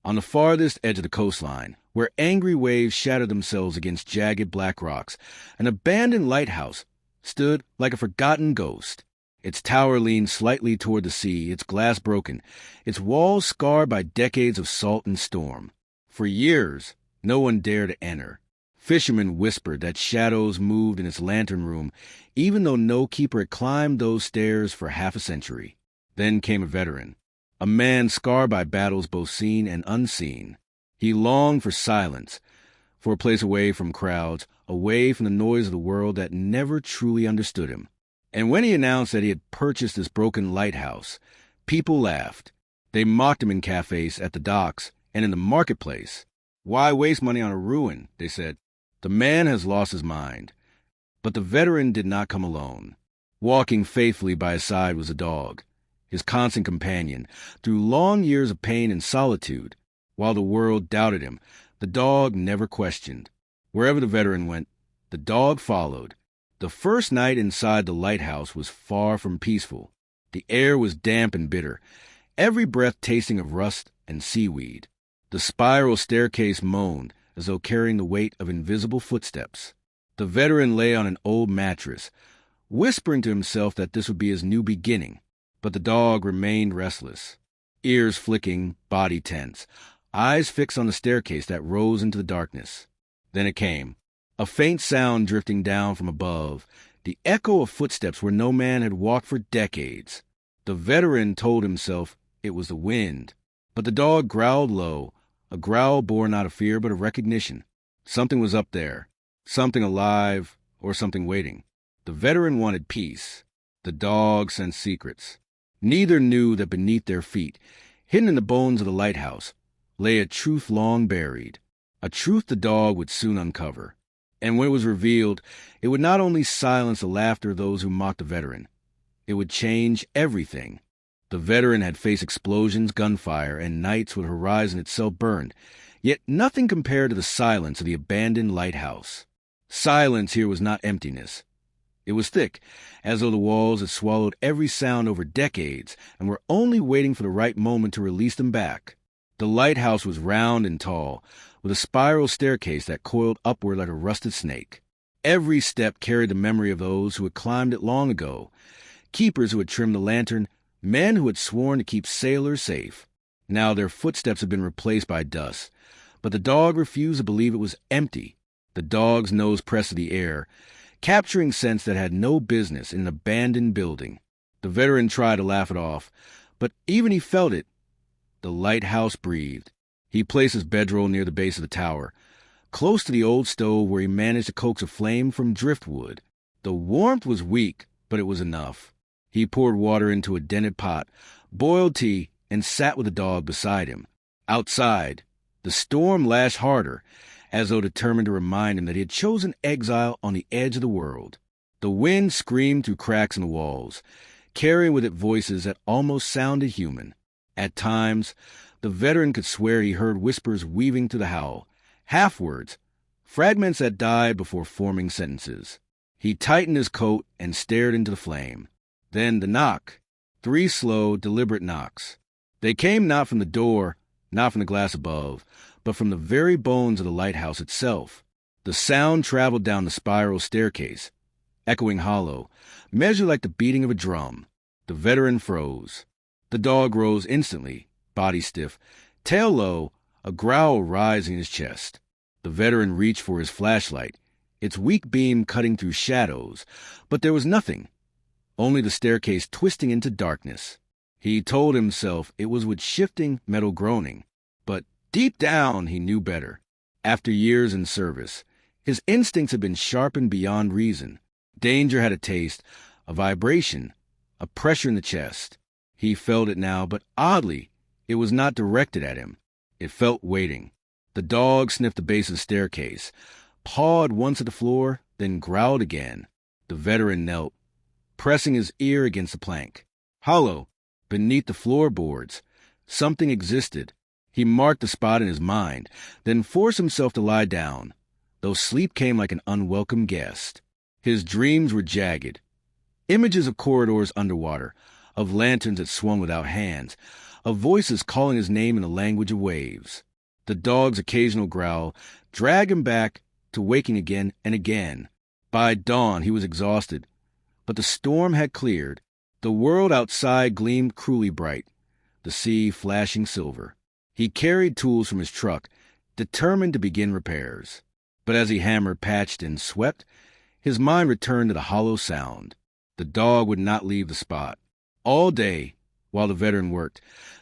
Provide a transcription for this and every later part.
On the farthest edge of the coastline, where angry waves shattered themselves against jagged black rocks, an abandoned lighthouse stood like a forgotten ghost. Its tower leaned slightly toward the sea, its glass broken, its walls scarred by decades of salt and storm. For years, no one dared to enter. Fishermen whispered that shadows moved in its lantern room, even though no keeper had climbed those stairs for half a century. Then came a veteran, a man scarred by battles both seen and unseen. He longed for silence, for a place away from crowds, away from the noise of the world that never truly understood him. And when he announced that he had purchased this broken lighthouse, people laughed. They mocked him in cafes, at the docks, and in the marketplace. Why waste money on a ruin, they said. The man has lost his mind. But the veteran did not come alone. Walking faithfully by his side was a dog, his constant companion, through long years of pain and solitude. While the world doubted him, the dog never questioned. Wherever the veteran went, the dog followed. The first night inside the lighthouse was far from peaceful. The air was damp and bitter, every breath tasting of rust and seaweed. The spiral staircase moaned, as though carrying the weight of invisible footsteps. The veteran lay on an old mattress, whispering to himself that this would be his new beginning. But the dog remained restless, ears flicking, body tense, eyes fixed on the staircase that rose into the darkness. Then it came, a faint sound drifting down from above, the echo of footsteps where no man had walked for decades. The veteran told himself it was the wind, but the dog growled low, a growl born not of fear but of recognition. Something was up there, something alive or something waiting. The veteran wanted peace. The dog sensed secrets. Neither knew that beneath their feet, hidden in the bones of the lighthouse, lay a truth long buried, a truth the dog would soon uncover. And when it was revealed, it would not only silence the laughter of those who mocked the veteran, it would change everything. The veteran had faced explosions, gunfire, and nights where the horizon itself burned, yet nothing compared to the silence of the abandoned lighthouse. Silence here was not emptiness. It was thick, as though the walls had swallowed every sound over decades and were only waiting for the right moment to release them back. The lighthouse was round and tall, with a spiral staircase that coiled upward like a rusted snake. Every step carried the memory of those who had climbed it long ago, keepers who had trimmed the lantern, men who had sworn to keep sailors safe. Now their footsteps had been replaced by dust, but the dog refused to believe it was empty. The dog's nose pressed to the air, capturing scents that had no business in an abandoned building. The veteran tried to laugh it off, but even he felt it. The lighthouse breathed. He placed his bedroll near the base of the tower, close to the old stove where he managed to coax a flame from driftwood. The warmth was weak, but it was enough. He poured water into a dented pot, boiled tea, and sat with the dog beside him. Outside, the storm lashed harder, as though determined to remind him that he had chosen exile on the edge of the world. The wind screamed through cracks in the walls, carrying with it voices that almost sounded human. At times, the veteran could swear he heard whispers weaving through the howl, half-words, fragments that died before forming sentences. He tightened his coat and stared into the flame. Then the knock, 3 slow, deliberate knocks. They came not from the door, not from the glass above, but from the very bones of the lighthouse itself. The sound traveled down the spiral staircase, echoing hollow, measured like the beating of a drum. The veteran froze. The dog rose instantly, body stiff, tail low, a growl rising in his chest. The veteran reached for his flashlight, its weak beam cutting through shadows, but there was nothing, only the staircase twisting into darkness. He told himself it was with shifting metal groaning, but deep down he knew better. After years in service, his instincts had been sharpened beyond reason. Danger had a taste, a vibration, a pressure in the chest. He felt it now, but oddly, it was not directed at him. It felt waiting. The dog sniffed the base of the staircase, pawed once at the floor, then growled again. The veteran knelt, pressing his ear against the plank. Hollow, beneath the floorboards, something existed. He marked the spot in his mind, then forced himself to lie down, though sleep came like an unwelcome guest. His dreams were jagged. Images of corridors underwater, of lanterns that swung without hands, of voices calling his name in the language of waves. The dog's occasional growl dragged him back to waking again and again. By dawn, he was exhausted, but the storm had cleared. The world outside gleamed cruelly bright, the sea flashing silver. He carried tools from his truck, determined to begin repairs. But as he hammered, patched, and swept, his mind returned to the hollow sound. The dog would not leave the spot. All day, while the veteran worked,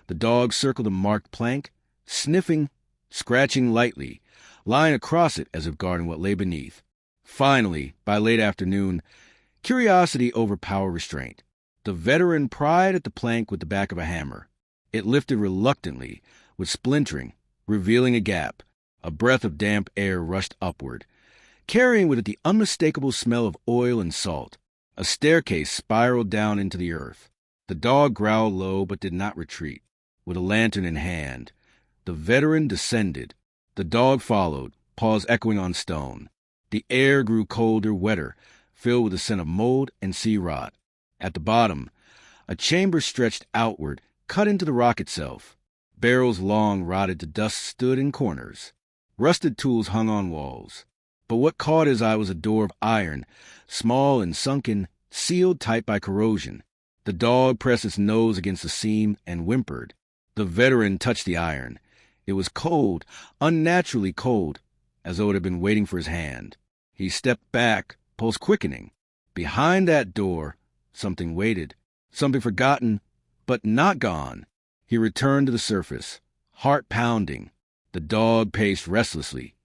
the dog circled the marked plank, sniffing, scratching lightly, lying across it as if guarding what lay beneath. Finally, by late afternoon, curiosity overpowered restraint. The veteran pried at the plank with the back of a hammer. It lifted reluctantly, with splintering, revealing a gap. A breath of damp air rushed upward, carrying with it the unmistakable smell of oil and salt. A staircase spiraled down into the earth. The dog growled low but did not retreat. With a lantern in hand, the veteran descended. The dog followed, paws echoing on stone. The air grew colder, wetter, filled with the scent of mold and sea rot. At the bottom, a chamber stretched outward, cut into the rock itself. Barrels long rotted to dust stood in corners. Rusted tools hung on walls. But what caught his eye was a door of iron, small and sunken, sealed tight by corrosion. The dog pressed its nose against the seam and whimpered. The veteran touched the iron. It was cold, unnaturally cold, as though it had been waiting for his hand. He stepped back, pulse quickening. Behind that door, something waited, something forgotten, but not gone. He returned to the surface, heart pounding. The dog paced restlessly,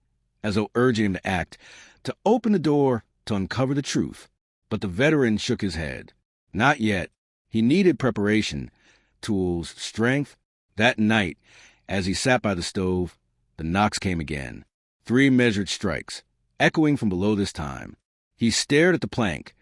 as though urging him to act, to open the door, to uncover the truth. But the veteran shook his head. Not yet. He needed preparation, tools, strength. That night, as he sat by the stove, the knocks came again. 3 measured strikes, echoing from below this time. He stared at the plank,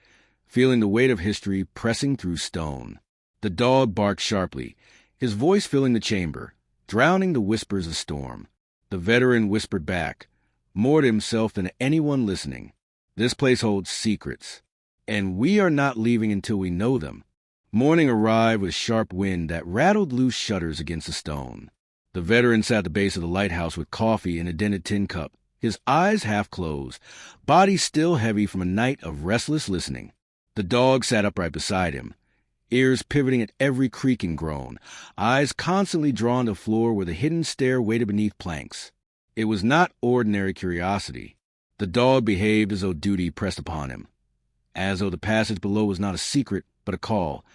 feeling the weight of history pressing through stone. The dog barked sharply, his voice filling the chamber, drowning the whispers of storm. The veteran whispered back, more to himself than to anyone listening. This place holds secrets, and we are not leaving until we know them. Morning arrived with sharp wind that rattled loose shutters against the stone. The veteran sat at the base of the lighthouse with coffee in a dented tin cup, his eyes half closed, body still heavy from a night of restless listening. The dog sat upright beside him, ears pivoting at every creak and groan, eyes constantly drawn to the floor where the hidden stair waited beneath planks. It was not ordinary curiosity. The dog behaved as though duty pressed upon him, as though the passage below was not a secret but a call,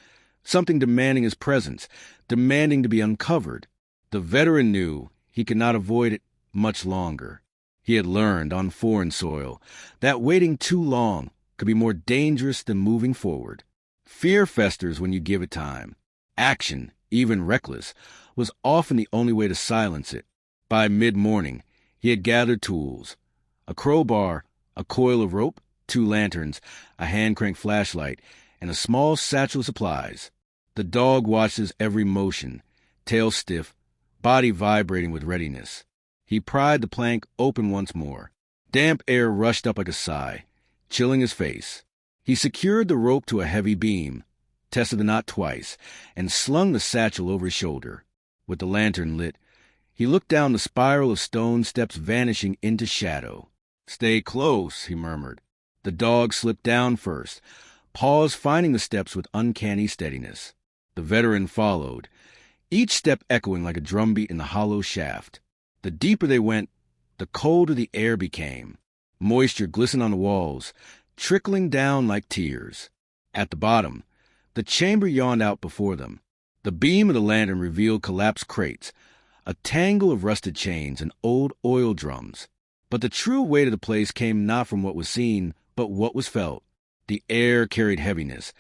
something demanding his presence, demanding to be uncovered. The veteran knew he could not avoid it much longer. He had learned on foreign soil that waiting too long could be more dangerous than moving forward. Fear festers when you give it time. Action, even reckless, was often the only way to silence it. By mid-morning, he had gathered tools: a crowbar, a coil of rope, 2 lanterns, a hand-crank flashlight, and a small satchel of supplies. The dog watched his every motion, tail stiff, body vibrating with readiness. He pried the plank open once more. Damp air rushed up like a sigh, chilling his face. He secured the rope to a heavy beam, tested the knot twice, and slung the satchel over his shoulder. With the lantern lit, he looked down the spiral of stone steps vanishing into shadow. "Stay close," he murmured. The dog slipped down first, paws finding the steps with uncanny steadiness. The veteran followed, each step echoing like a drumbeat in the hollow shaft. The deeper they went, the colder the air became. Moisture glistened on the walls, trickling down like tears. At the bottom, the chamber yawned out before them. The beam of the lantern revealed collapsed crates, a tangle of rusted chains and old oil drums. But the true weight of the place came not from what was seen, but what was felt. The air carried heaviness,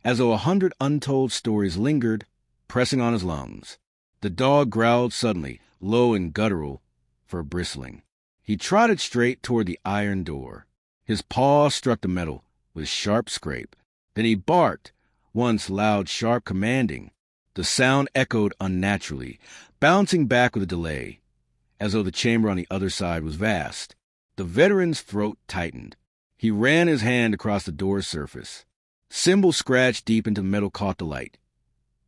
as though 100 untold stories lingered, pressing on his lungs. The dog growled suddenly, low and guttural, for bristling. He trotted straight toward the iron door. His paw struck the metal with sharp scrape. Then he barked, once loud, sharp, commanding. The sound echoed unnaturally, bouncing back with a delay, as though the chamber on the other side was vast. The veteran's throat tightened. He ran his hand across the door's surface. Cymbals scratched deep into the metal caught the light.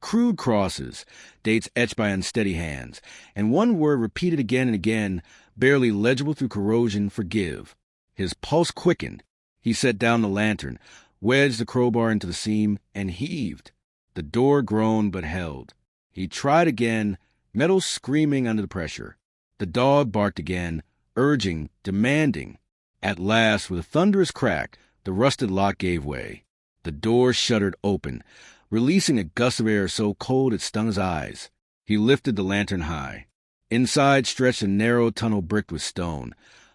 Crude crosses, dates etched by unsteady hands, and one word repeated again and again, barely legible through corrosion: forgive. His pulse quickened. He set down the lantern, wedged the crowbar into the seam, and heaved. The door groaned but held. He tried again, metal screaming under the pressure. The dog barked again, urging, demanding. At last, with a thunderous crack, the rusted lock gave way. The door shuddered open, releasing a gust of air so cold it stung his eyes. He lifted the lantern high. Inside stretched a narrow tunnel bricked with stone,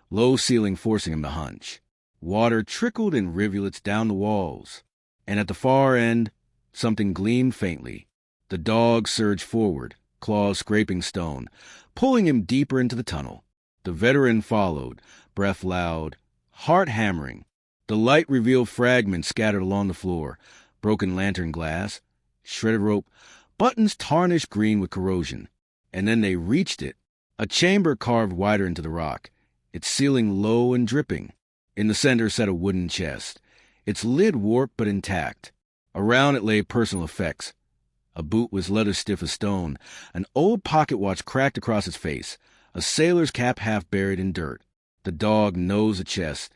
low ceiling forcing him to hunch. Water trickled in rivulets down the walls, and at the far end, something gleamed faintly. The dog surged forward, claws scraping stone, pulling him deeper into the tunnel. The veteran followed, breath loud, heart hammering. The light revealed fragments scattered along the floor, broken lantern glass, shredded rope, buttons tarnished green with corrosion. And then they reached it, a chamber carved wider into the rock, its ceiling low and dripping. In the center sat a wooden chest, its lid warped but intact. Around it lay personal effects. A boot was leather stiff as stone, an old pocket watch cracked across its face, a sailor's cap half buried in dirt. The dog nosed the chest,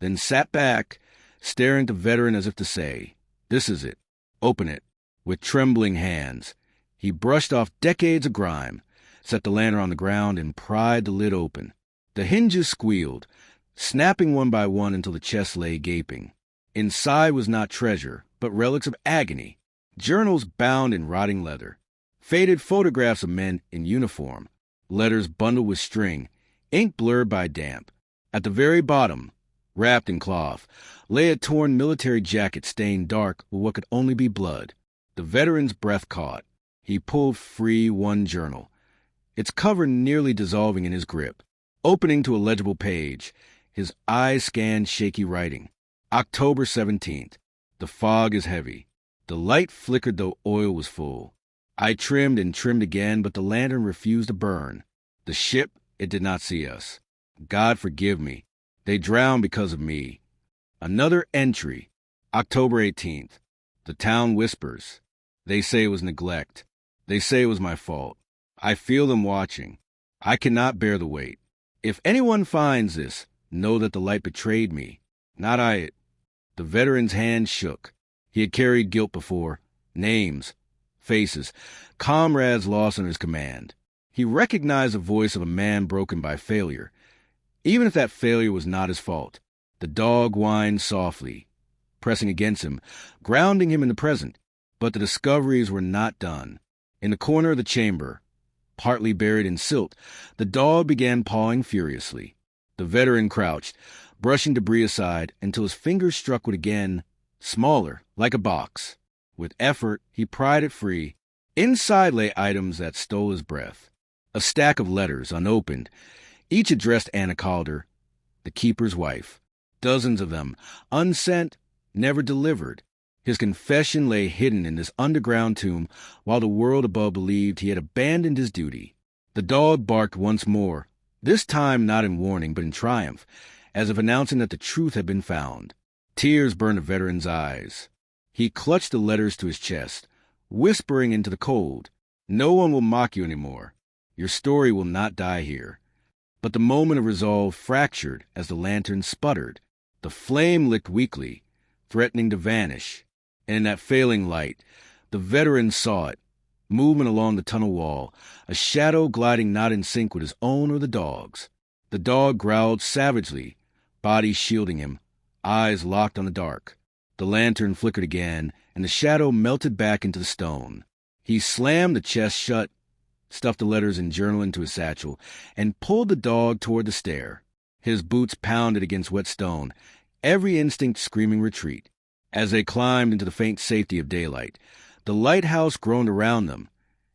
then sat back, staring at the veteran as if to say, "This is it. Open it." With trembling hands, he brushed off decades of grime, set the lantern on the ground, and pried the lid open. The hinges squealed, snapping one by one until the chest lay gaping. Inside was not treasure, but relics of agony, journals bound in rotting leather, faded photographs of men in uniform, letters bundled with string, ink blurred by damp. At the very bottom, wrapped in cloth, lay a torn military jacket stained dark with what could only be blood. The veteran's breath caught. He pulled free one journal, its cover nearly dissolving in his grip. Opening to a legible page, his eyes scanned shaky writing. October 17th. The fog is heavy. The light flickered though oil was full. I trimmed and trimmed again, but the lantern refused to burn. The ship, it did not see us. God forgive me. They drowned because of me. Another entry. October 18th. The town whispers. They say it was neglect. They say it was my fault. I feel them watching. I cannot bear the weight. If anyone finds this, know that the light betrayed me. Not I it. The veteran's hand shook. He had carried guilt before. Names, faces, comrades lost under his command. He recognized the voice of a man broken by failure, even if that failure was not his fault. The dog whined softly, pressing against him, grounding him in the present. But the discoveries were not done. In the corner of the chamber, partly buried in silt, the dog began pawing furiously. The veteran crouched, brushing debris aside until his fingers struck what again, smaller, like a box. With effort, he pried it free. Inside lay items that stole his breath. A stack of letters, unopened, each addressed Anna Calder, the keeper's wife. Dozens of them, unsent, never delivered. His confession lay hidden in this underground tomb, while the world above believed he had abandoned his duty. The dog barked once more, this time not in warning but in triumph, as if announcing that the truth had been found. Tears burned the veteran's eyes. He clutched the letters to his chest, whispering into the cold, "No one will mock you anymore. Your story will not die here." But the moment of resolve fractured as the lantern sputtered. The flame licked weakly, threatening to vanish. And in that failing light, the veteran saw it, movement along the tunnel wall, a shadow gliding not in sync with his own or the dog's. The dog growled savagely, body shielding him, eyes locked on the dark. The lantern flickered again, and the shadow melted back into the stone. He slammed the chest shut, stuffed the letters and journal into his satchel, and pulled the dog toward the stair. His boots pounded against wet stone, every instinct screaming retreat. As they climbed into the faint safety of daylight, the lighthouse groaned around them,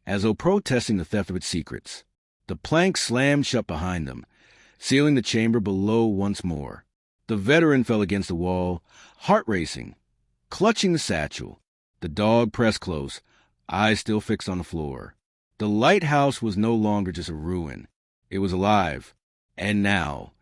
as though protesting the theft of its secrets. The plank slammed shut behind them, sealing the chamber below once more. The veteran fell against the wall, heart racing, clutching the satchel. The dog pressed close, eyes still fixed on the floor. The lighthouse was no longer just a ruin. It was alive, and now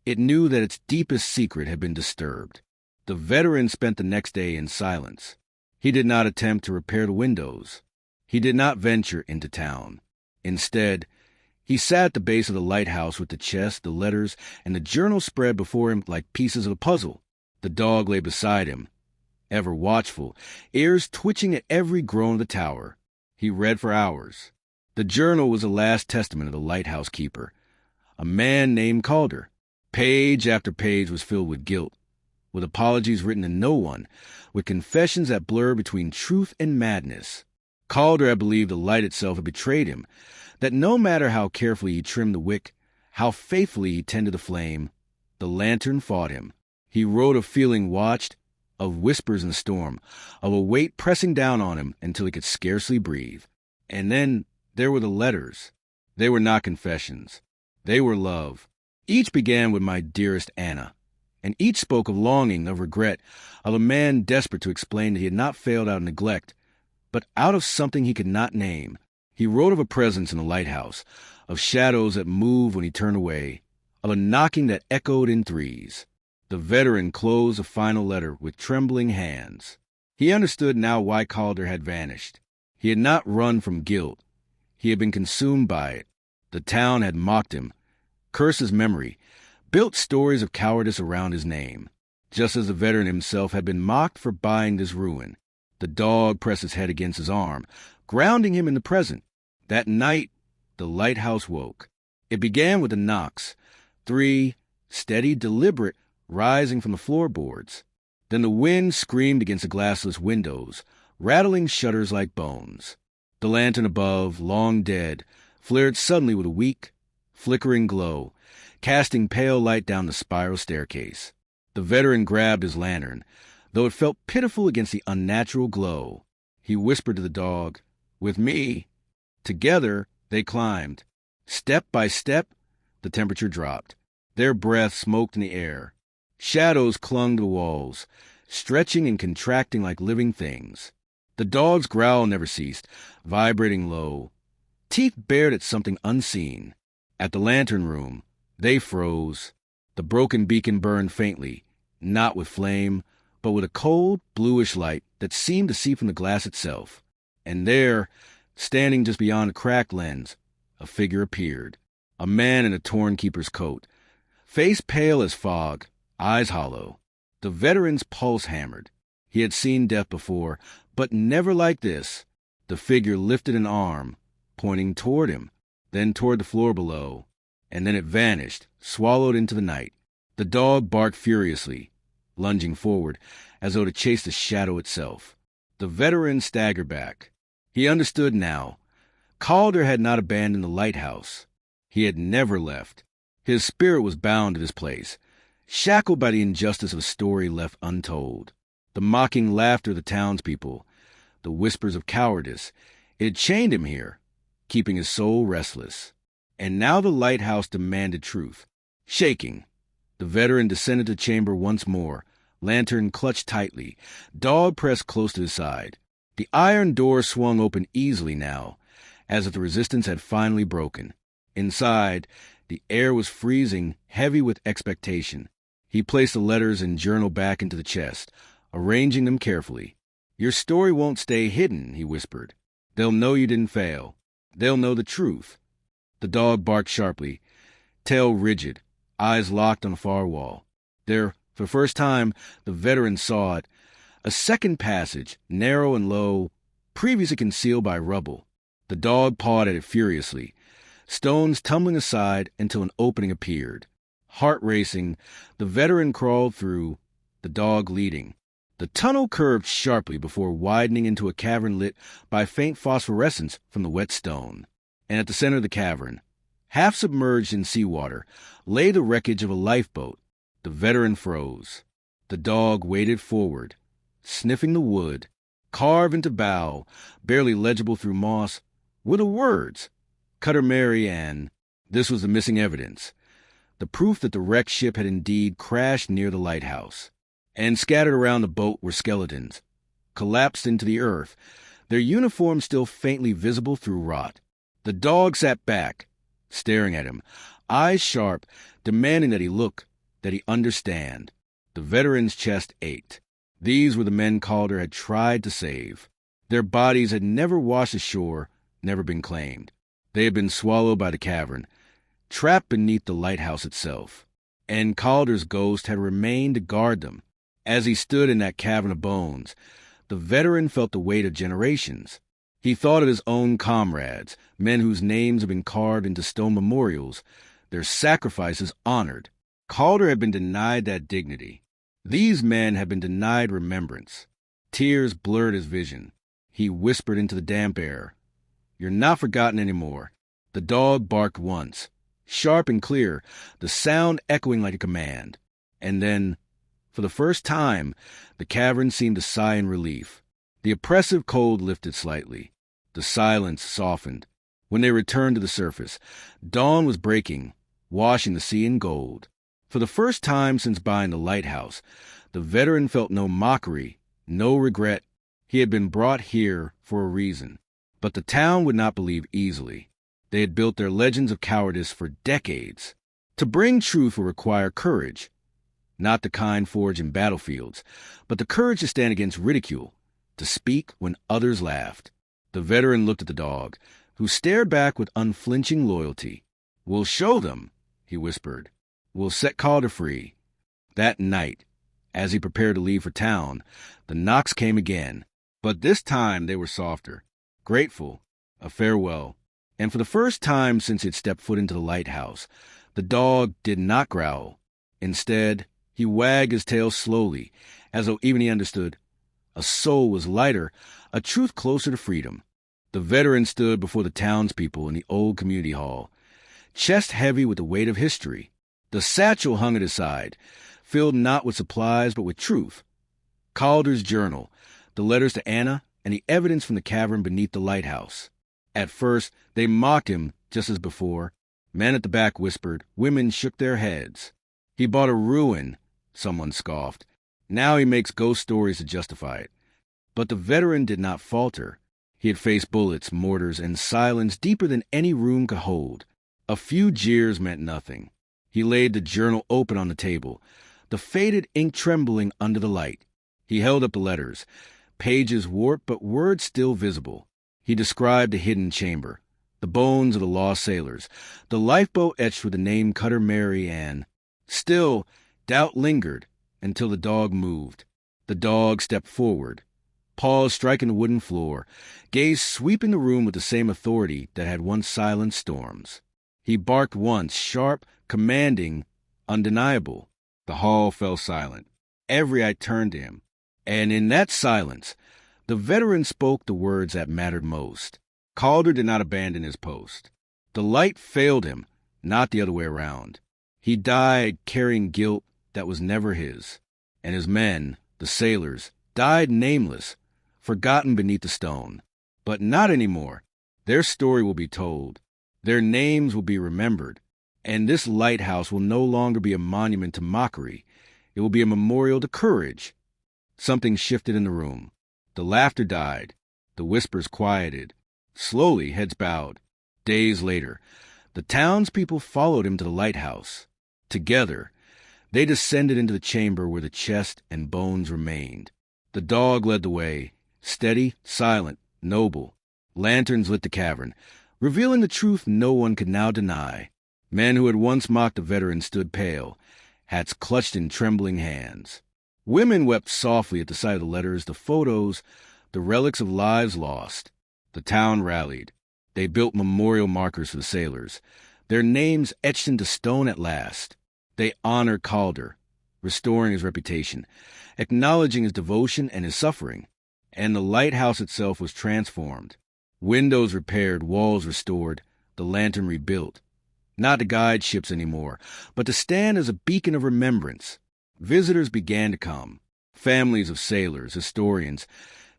it knew that its deepest secret had been disturbed. The veteran spent the next day in silence. He did not attempt to repair the windows. He did not venture into town. Instead, he sat at the base of the lighthouse with the chest, the letters, and the journal spread before him like pieces of a puzzle. The dog lay beside him, ever watchful, ears twitching at every groan of the tower. He read for hours. The journal was the last testament of the lighthouse keeper, a man named Calder. Page after page was filled with guilt, with apologies written to no one, with confessions that blurred between truth and madness. Calder had believed the light itself had betrayed him, that no matter how carefully he trimmed the wick, how faithfully he tended the flame, the lantern fought him. He wrote of feeling watched, of whispers in the storm, of a weight pressing down on him until he could scarcely breathe. And then there were the letters. They were not confessions. They were love. Each began with "My dearest Anna," and each spoke of longing, of regret, of a man desperate to explain that he had not failed out of neglect, but out of something he could not name. He wrote of a presence in the lighthouse, of shadows that moved when he turned away, of a knocking that echoed in threes. The veteran closed the final letter with trembling hands. He understood now why Calder had vanished. He had not run from guilt. He had been consumed by it. The town had mocked him, cursed his memory, built stories of cowardice around his name, just as the veteran himself had been mocked for buying this ruin. The dog pressed his head against his arm, grounding him in the present. That night, the lighthouse woke. It began with the knocks, 3, steady, deliberate, rising from the floorboards. Then the wind screamed against the glassless windows, rattling shutters like bones. The lantern above, long dead, flared suddenly with a weak, flickering glow, casting pale light down the spiral staircase. The veteran grabbed his lantern, though it felt pitiful against the unnatural glow. He whispered to the dog, "With me." Together, they climbed. Step by step, the temperature dropped. Their breath smoked in the air. Shadows clung to the walls, stretching and contracting like living things. The dog's growl never ceased, vibrating low. Teeth bared at something unseen. At the lantern room, they froze. The broken beacon burned faintly, not with flame, but with a cold, bluish light that seemed to see from the glass itself. And there, standing just beyond the cracked lens, a figure appeared. A man in a torn keeper's coat, face pale as fog, eyes hollow. The veteran's pulse hammered. He had seen death before, but never like this. The figure lifted an arm, pointing toward him, then toward the floor below, and then it vanished, swallowed into the night. The dog barked furiously, lunging forward, as though to chase the shadow itself. The veteran staggered back. He understood now. Calder had not abandoned the lighthouse. He had never left. His spirit was bound to this place, shackled by the injustice of a story left untold. The mocking laughter of the townspeople, the whispers of cowardice, it had chained him here, keeping his soul restless. And now the lighthouse demanded truth. Shaking, the veteran descended the chamber once more, lantern clutched tightly, dog pressed close to his side. The iron door swung open easily now, as if the resistance had finally broken. Inside, the air was freezing, heavy with expectation. He placed the letters and journal back into the chest, arranging them carefully. "Your story won't stay hidden," he whispered. "They'll know you didn't fail. They'll know the truth." The dog barked sharply, tail rigid, eyes locked on the far wall. There, for the first time, the veteran saw it. A second passage, narrow and low, previously concealed by rubble. The dog pawed at it furiously, stones tumbling aside until an opening appeared. Heart racing, the veteran crawled through, the dog leading. The tunnel curved sharply before widening into a cavern lit by faint phosphorescence from the wet stone. And at the center of the cavern, half submerged in seawater, lay the wreckage of a lifeboat. The veteran froze. The dog waded forward, sniffing the wood. Carved into bow, barely legible through moss, were the words, "Cutter Mary Ann." This was the missing evidence, the proof that the wrecked ship had indeed crashed near the lighthouse. And scattered around the boat were skeletons, collapsed into the earth, their uniforms still faintly visible through rot. The dog sat back, staring at him, eyes sharp, demanding that he look, that he understand. The veteran's chest ached. These were the men Calder had tried to save. Their bodies had never washed ashore, never been claimed. They had been swallowed by the cavern, trapped beneath the lighthouse itself. And Calder's ghost had remained to guard them. As he stood in that cavern of bones, the veteran felt the weight of generations. He thought of his own comrades, men whose names had been carved into stone memorials, their sacrifices honored. Calder had been denied that dignity. These men had been denied remembrance. Tears blurred his vision. He whispered into the damp air, "You're not forgotten anymore." The dog barked once, sharp and clear, the sound echoing like a command. And then, for the first time, the cavern seemed to sigh in relief. The oppressive cold lifted slightly. The silence softened. When they returned to the surface, dawn was breaking, washing the sea in gold. For the first time since buying the lighthouse, the veteran felt no mockery, no regret. He had been brought here for a reason. But the town would not believe easily. They had built their legends of cowardice for decades. To bring truth will require courage. Not the kind forged in battlefields, but the courage to stand against ridicule, to speak when others laughed. The veteran looked at the dog, who stared back with unflinching loyalty. "We'll show them," he whispered. "We'll set Calder free." That night, as he prepared to leave for town, the knocks came again. But this time they were softer, grateful, a farewell. And for the first time since he had stepped foot into the lighthouse, the dog did not growl. Instead, he wagged his tail slowly, as though even he understood. A soul was lighter, a truth closer to freedom. The veteran stood before the townspeople in the old community hall, chest heavy with the weight of history. The satchel hung at his side, filled not with supplies but with truth. Calder's journal, the letters to Anna, and the evidence from the cavern beneath the lighthouse. At first, they mocked him, just as before. Men at the back whispered, women shook their heads. "He bought a ruin," someone scoffed. "Now he makes ghost stories to justify it." But the veteran did not falter. He had faced bullets, mortars, and silence deeper than any room could hold. A few jeers meant nothing. He laid the journal open on the table, the faded ink trembling under the light. He held up the letters, pages warped but words still visible. He described the hidden chamber, the bones of the lost sailors, the lifeboat etched with the name Cutter Mary Ann. Still, doubt lingered until the dog moved. The dog stepped forward, paws striking the wooden floor, gaze sweeping the room with the same authority that had once silenced storms. He barked once, sharp, commanding, undeniable. The hall fell silent. Every eye turned to him. And in that silence, the veteran spoke the words that mattered most. Calder did not abandon his post. The light failed him, not the other way around. He died carrying guilt that was never his. And his men, the sailors, died nameless, forgotten beneath the stone. But not anymore. Their story will be told. Their names will be remembered. And this lighthouse will no longer be a monument to mockery. It will be a memorial to courage. Something shifted in the room. The laughter died. The whispers quieted. Slowly, heads bowed. Days later, the townspeople followed him to the lighthouse. Together, they descended into the chamber where the chest and bones remained. The dog led the way, steady, silent, noble. Lanterns lit the cavern, revealing the truth no one could now deny. Men who had once mocked the veteran stood pale, hats clutched in trembling hands. Women wept softly at the sight of the letters, the photos, the relics of lives lost. The town rallied. They built memorial markers for the sailors, their names etched into stone at last. They honored Calder, restoring his reputation, acknowledging his devotion and his suffering. And the lighthouse itself was transformed. Windows repaired, walls restored, the lantern rebuilt. Not to guide ships anymore, but to stand as a beacon of remembrance. Visitors began to come, families of sailors, historians,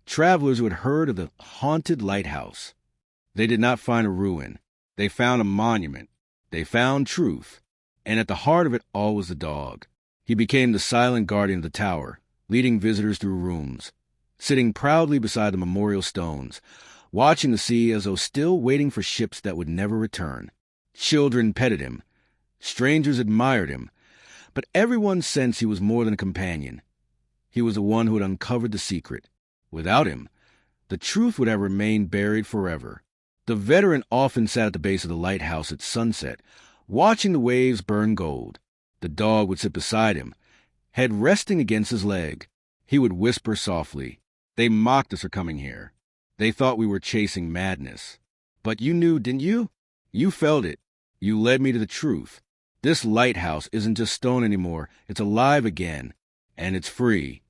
travelers who had heard of the haunted lighthouse. They did not find a ruin. They found a monument. They found truth. And at the heart of it all was the dog. He became the silent guardian of the tower, leading visitors through rooms, sitting proudly beside the memorial stones, watching the sea as though still waiting for ships that would never return. Children petted him. Strangers admired him. But everyone sensed he was more than a companion. He was the one who had uncovered the secret. Without him, the truth would have remained buried forever. The veteran often sat at the base of the lighthouse at sunset, watching the waves burn gold. The dog would sit beside him, head resting against his leg. He would whisper softly, "They mocked us for coming here. They thought we were chasing madness. But you knew, didn't you? You felt it. You led me to the truth. This lighthouse isn't just stone anymore. It's alive again, and it's free."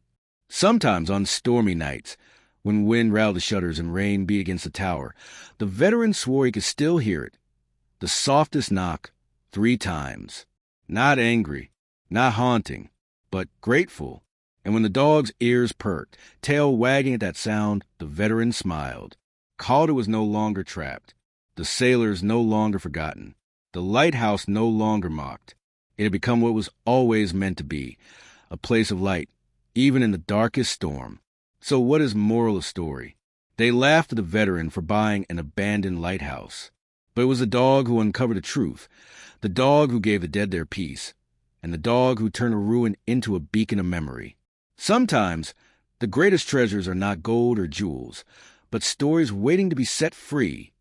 Sometimes on stormy nights, when wind rattled the shutters and rain beat against the tower, the veteran swore he could still hear it. The softest knock, 3 times. Not angry, not haunting, but grateful. And when the dog's ears perked, tail wagging at that sound, the veteran smiled. Calder was no longer trapped. The sailors no longer forgotten. The lighthouse no longer mocked. It had become what was always meant to be, a place of light, even in the darkest storm. So what is moral of the story? They laughed at the veteran for buying an abandoned lighthouse. But it was the dog who uncovered the truth, the dog who gave the dead their peace, and the dog who turned a ruin into a beacon of memory. Sometimes, the greatest treasures are not gold or jewels, but stories waiting to be set free.